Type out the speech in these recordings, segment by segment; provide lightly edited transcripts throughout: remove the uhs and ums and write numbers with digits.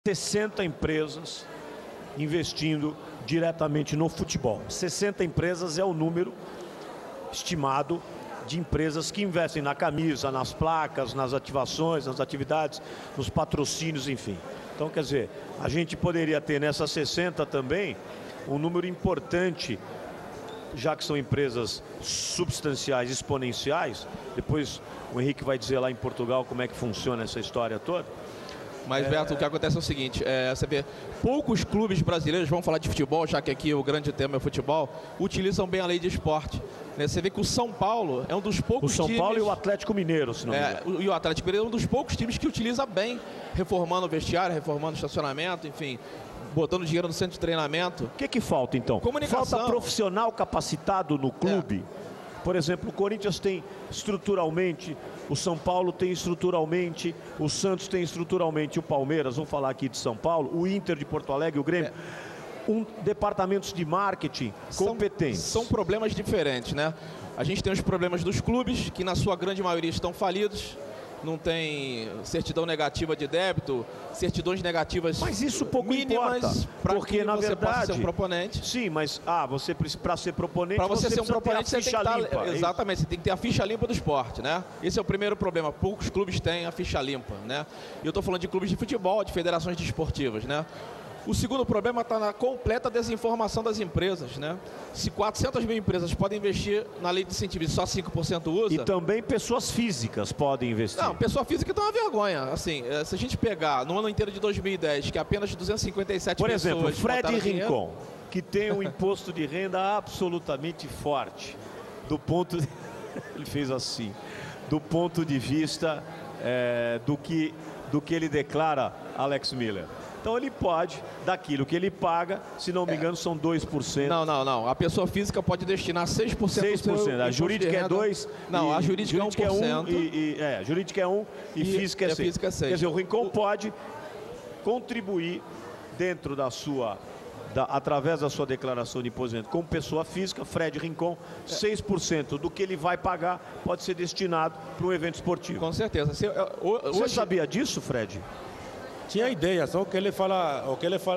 60 empresas investindo diretamente no futebol. 60 empresas é o número estimado de empresas que investem na camisa, nas placas, nas ativações, nas atividades, nos patrocínios, enfim. Então, quer dizer, a gente poderia ter nessas 60 também um número importante, já que são empresas substanciais, exponenciais. Depois o Henrique vai dizer lá em Portugal como é que funciona essa história toda. Mas, Beto, o que acontece é o seguinte, você vê, poucos clubes brasileiros, vamos falar de futebol, já que aqui o grande tema é o futebol, utilizam bem a lei de esporte. Você vê que o São Paulo é um dos poucos times... O São Paulo e o Atlético Mineiro, se não me engano. E o Atlético Mineiro é um dos poucos times que utiliza bem, reformando o vestiário, reformando o estacionamento, enfim, botando dinheiro no centro de treinamento. O que falta, então? Comunicação. Falta profissional capacitado no clube. Por exemplo, o Corinthians tem estruturalmente, o São Paulo tem estruturalmente, o Santos tem estruturalmente, o Palmeiras, vamos falar aqui de São Paulo, o Inter de Porto Alegre, o Grêmio, departamentos de marketing competentes. São problemas diferentes, né? A gente tem os problemas dos clubes, que na sua grande maioria estão falidos, não tem certidão negativa de débito, certidões negativas mas isso pouco mínimas, importa, porque na você verdade possa ser um proponente. Sim, mas você para ser proponente, para você ser um proponente, você tem que limpa. Exatamente, você tem que ter a ficha limpa do esporte, né? Esse é o primeiro problema. Poucos clubes têm a ficha limpa, né? E eu estou falando de clubes de futebol, de federações desportivas, né? O segundo problema está na completa desinformação das empresas, né? Se 400 mil empresas podem investir na lei de incentivo e só 5% usa... E também pessoas físicas podem investir. Não, pessoa física então é uma vergonha. Assim, se a gente pegar no ano inteiro de 2010, que apenas 257 Por pessoas... exemplo, Fred Rincon, dinheiro, que tem um imposto de renda absolutamente forte, do ponto... Ele fez assim, do ponto de vista do que ele declara, Alex Miller. Então ele pode, daquilo que ele paga, se não me engano, são 2%. Não. A pessoa física pode destinar 6%. 6%. A jurídica é 2%. Não, a jurídica é 1%. A jurídica é 1% e física é 6%. Quer dizer, o Rincon pode contribuir dentro da sua... através da sua declaração de imposto de renda, como pessoa física, Fred Rincon, 6% do que ele vai pagar pode ser destinado para um evento esportivo. Com certeza. Você sabia disso, Fred? Tinha ideia, só que ele fala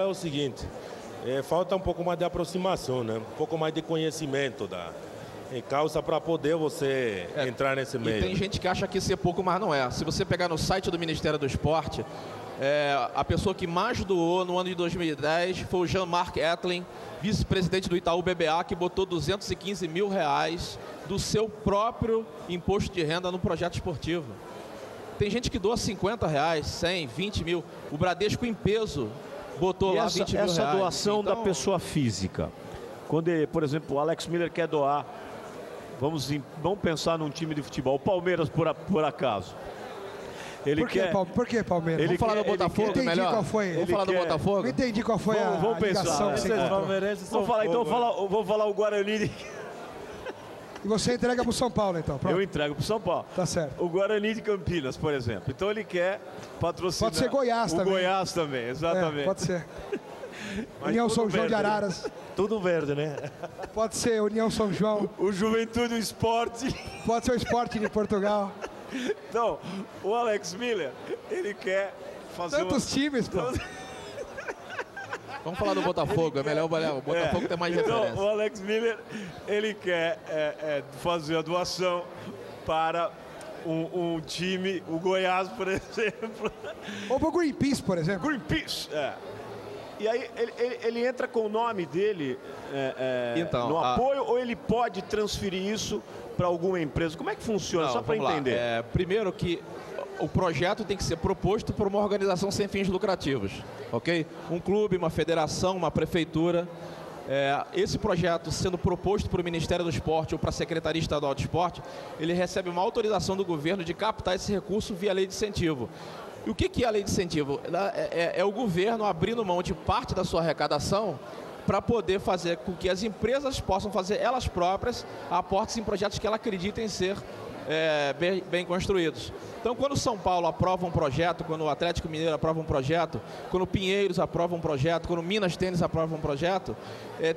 é o seguinte, falta um pouco mais de aproximação, né? Um pouco mais de conhecimento em causa para poder você entrar nesse meio. E tem gente que acha que isso é pouco, mas não é. Se você pegar no site do Ministério do Esporte, a pessoa que mais doou no ano de 2010 foi o Jean-Marc Etling, vice-presidente do Itaú BBA, que botou R$215 mil do seu próprio imposto de renda no projeto esportivo. Tem gente que doa R$50, 100, 20 mil. O Bradesco em peso botou lá 20 mil reais. Essa doação da pessoa física, quando, por exemplo, o Alex Miller quer doar, vamos pensar num time de futebol, o Palmeiras por acaso. Por que Palmeiras? Vamos falar do Botafogo melhor? Qual foi. Vamos falar do Botafogo? Não entendi qual foi a ligação que você Vamos falar, então, vou falar o Guarani. E você entrega para o São Paulo, então? Pronto. Eu entrego para o São Paulo. Tá certo. O Guarani de Campinas, por exemplo. Então ele quer patrocinar. Pode ser Goiás também. O Goiás também, exatamente. Pode ser. União São João de Araras. Tudo verde, né? Pode ser União São João. O Juventude, o Esporte. Pode ser o Esporte de Portugal. Então, o Alex Miller, ele quer fazer... Tantos times, pô. Vamos falar do Botafogo, é melhor o Botafogo ter mais referência. Então, o Alex Miller, ele quer fazer a doação para um time, o Goiás, por exemplo. Ou para o Greenpeace, por exemplo. Greenpeace, E aí ele entra com o nome dele então, no apoio, ou ele pode transferir isso para alguma empresa? Como é que funciona? Só para entender. Primeiro que o projeto tem que ser proposto por uma organização sem fins lucrativos, ok? Um clube, uma federação, uma prefeitura. Esse projeto sendo proposto para o Ministério do Esporte ou para a Secretaria Estadual de Esporte, ele recebe uma autorização do governo de captar esse recurso via lei de incentivo. E o que é a lei de incentivo? É o governo abrindo mão de parte da sua arrecadação para poder fazer com que as empresas possam fazer elas próprias aportes em projetos que elas acreditem ser bem construídos. Então, quando o São Paulo aprova um projeto, quando o Atlético Mineiro aprova um projeto, quando o Pinheiros aprova um projeto, quando o Minas Tênis aprova um projeto,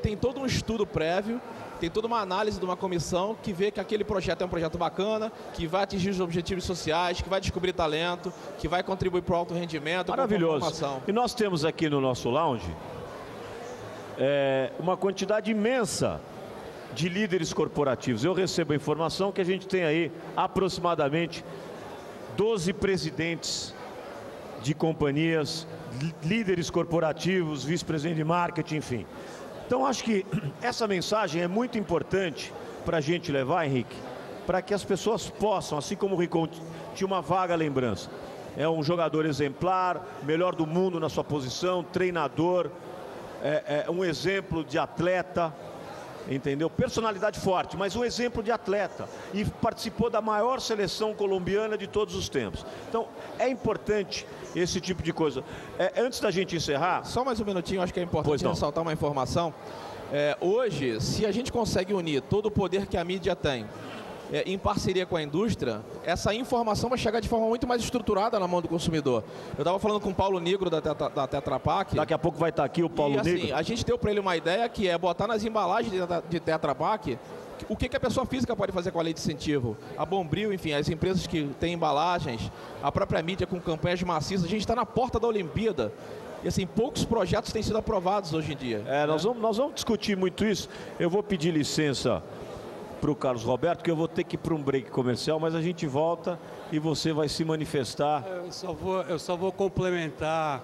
tem todo um estudo prévio, tem toda uma análise de uma comissão que vê que aquele projeto é um projeto bacana, que vai atingir os objetivos sociais, que vai descobrir talento, que vai contribuir para o alto rendimento. Maravilhoso. E nós temos aqui no nosso lounge uma quantidade imensa de líderes corporativos. Eu recebo a informação que a gente tem aí aproximadamente 12 presidentes de companhias, líderes corporativos, vice-presidente de marketing, enfim. Então, acho que essa mensagem é muito importante para a gente levar, Henrique, para que as pessoas possam, assim como o Ricon tinha uma vaga lembrança. É um jogador exemplar, melhor do mundo na sua posição, treinador, um exemplo de atleta, entendeu? Personalidade forte, mas um exemplo de atleta. E participou da maior seleção colombiana de todos os tempos. Então, é importante esse tipo de coisa. Antes da gente encerrar... Só mais um minutinho, acho que é importante ressaltar uma informação. Hoje, se a gente consegue unir todo o poder que a mídia tem em parceria com a indústria, essa informação vai chegar de forma muito mais estruturada na mão do consumidor. Eu estava falando com o Paulo Negro da Tetra Pak. Daqui a pouco vai estar aqui o Paulo Negro. Assim, a gente deu para ele uma ideia que é botar nas embalagens de Tetra Pak o que a pessoa física pode fazer com a lei de incentivo. A Bombril, enfim, as empresas que têm embalagens, a própria mídia com campanhas maciças. A gente está na porta da Olimpíada. E assim, poucos projetos têm sido aprovados hoje em dia. Nós vamos discutir muito isso. Eu vou pedir licença para o Carlos Roberto, que eu vou ter que ir para um break comercial, mas a gente volta e você vai se manifestar. Eu só vou complementar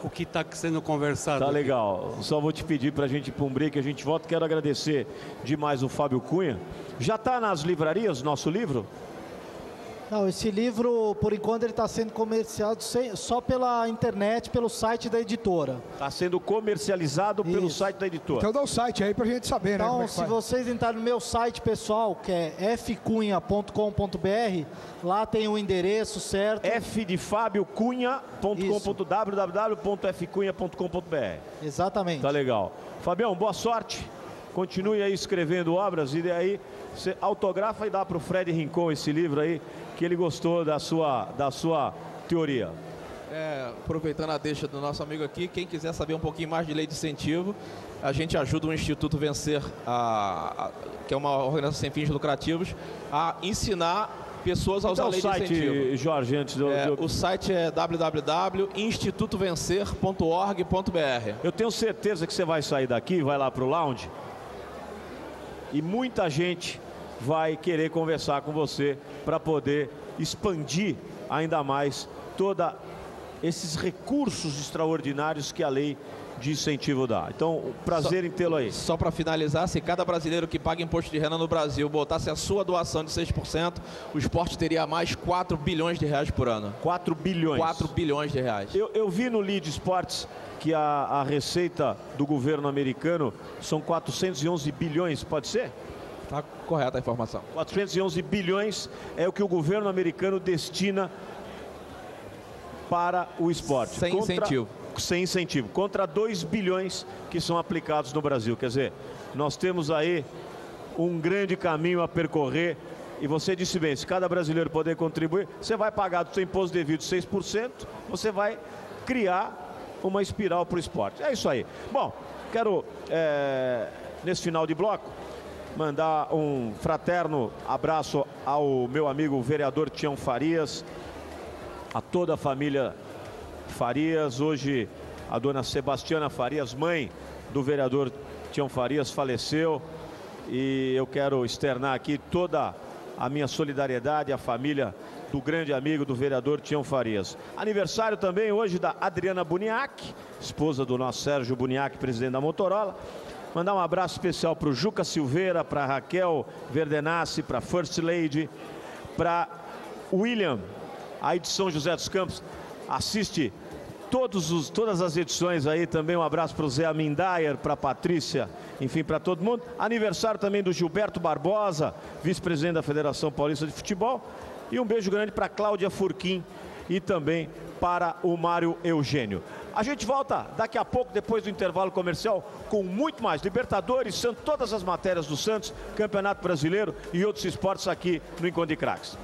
o que está sendo conversado. Tá legal. Só vou te pedir para a gente ir para um break, a gente volta. Quero agradecer demais o Fábio Cunha. Já está nas livrarias nosso livro? Não, esse livro, por enquanto, ele está sendo comercializado só pela internet, pelo site da editora. Está sendo comercializado pelo site da editora. Então dá o site aí para a gente saber, né? Então, se vocês entrarem no meu site pessoal, que é fcunha.com.br, lá tem o endereço certo. F de Fábio Cunha.www.fcunha.com.br. Exatamente. Tá legal. Fabião, boa sorte. Continue aí escrevendo obras e daí você autografa e dá para o Fred Rincon esse livro aí, que ele gostou da sua teoria. Aproveitando a deixa do nosso amigo aqui, quem quiser saber um pouquinho mais de lei de incentivo, a gente ajuda o Instituto Vencer, que é uma organização sem fins lucrativos, a ensinar pessoas a usar a lei de incentivo. Jorge, antes o site é www.institutovencer.org.br. Eu tenho certeza que você vai sair daqui, vai lá para o lounge e muita gente vai querer conversar com você para poder expandir ainda mais todos esses recursos extraordinários que a lei de incentivo dá. Então, prazer em tê-lo aí. Só para finalizar, se cada brasileiro que paga imposto de renda no Brasil botasse a sua doação de 6%, o esporte teria mais 4 bilhões de reais por ano. 4 bilhões? 4 bilhões de reais. Eu vi no Lead Sports que a receita do governo americano são 411 bilhões, pode ser? Está correta a informação. 411 bilhões é o que o governo americano destina para o esporte. Sem incentivo. Sem incentivo, contra 2 bilhões que são aplicados no Brasil. Quer dizer, nós temos aí um grande caminho a percorrer. E você disse bem, se cada brasileiro poder contribuir, você vai pagar do seu imposto devido 6%, você vai criar uma espiral para o esporte. É isso aí. Bom, quero, nesse final de bloco, mandar um fraterno abraço ao meu amigo vereador Tião Farias, a toda a família Farias. Hoje a dona Sebastiana Farias, mãe do vereador Tião Farias, faleceu e eu quero externar aqui toda a minha solidariedade à família do grande amigo do vereador Tião Farias. Aniversário também hoje da Adriana Buniac, esposa do nosso Sérgio Buniac, presidente da Motorola. Mandar um abraço especial para o Juca Silveira, para Raquel Verdenassi, para First Lady, para William, aí de São José dos Campos. Assiste todas as edições aí também. Um abraço para o Zé Amindayer, para a Patrícia, enfim, para todo mundo. Aniversário também do Gilberto Barbosa, vice-presidente da Federação Paulista de Futebol. E um beijo grande para Cláudia Furquim e também para o Mário Eugênio. A gente volta daqui a pouco, depois do intervalo comercial, com muito mais Libertadores, Santos, todas as matérias do Santos, Campeonato Brasileiro e outros esportes aqui no Encontro de Craques.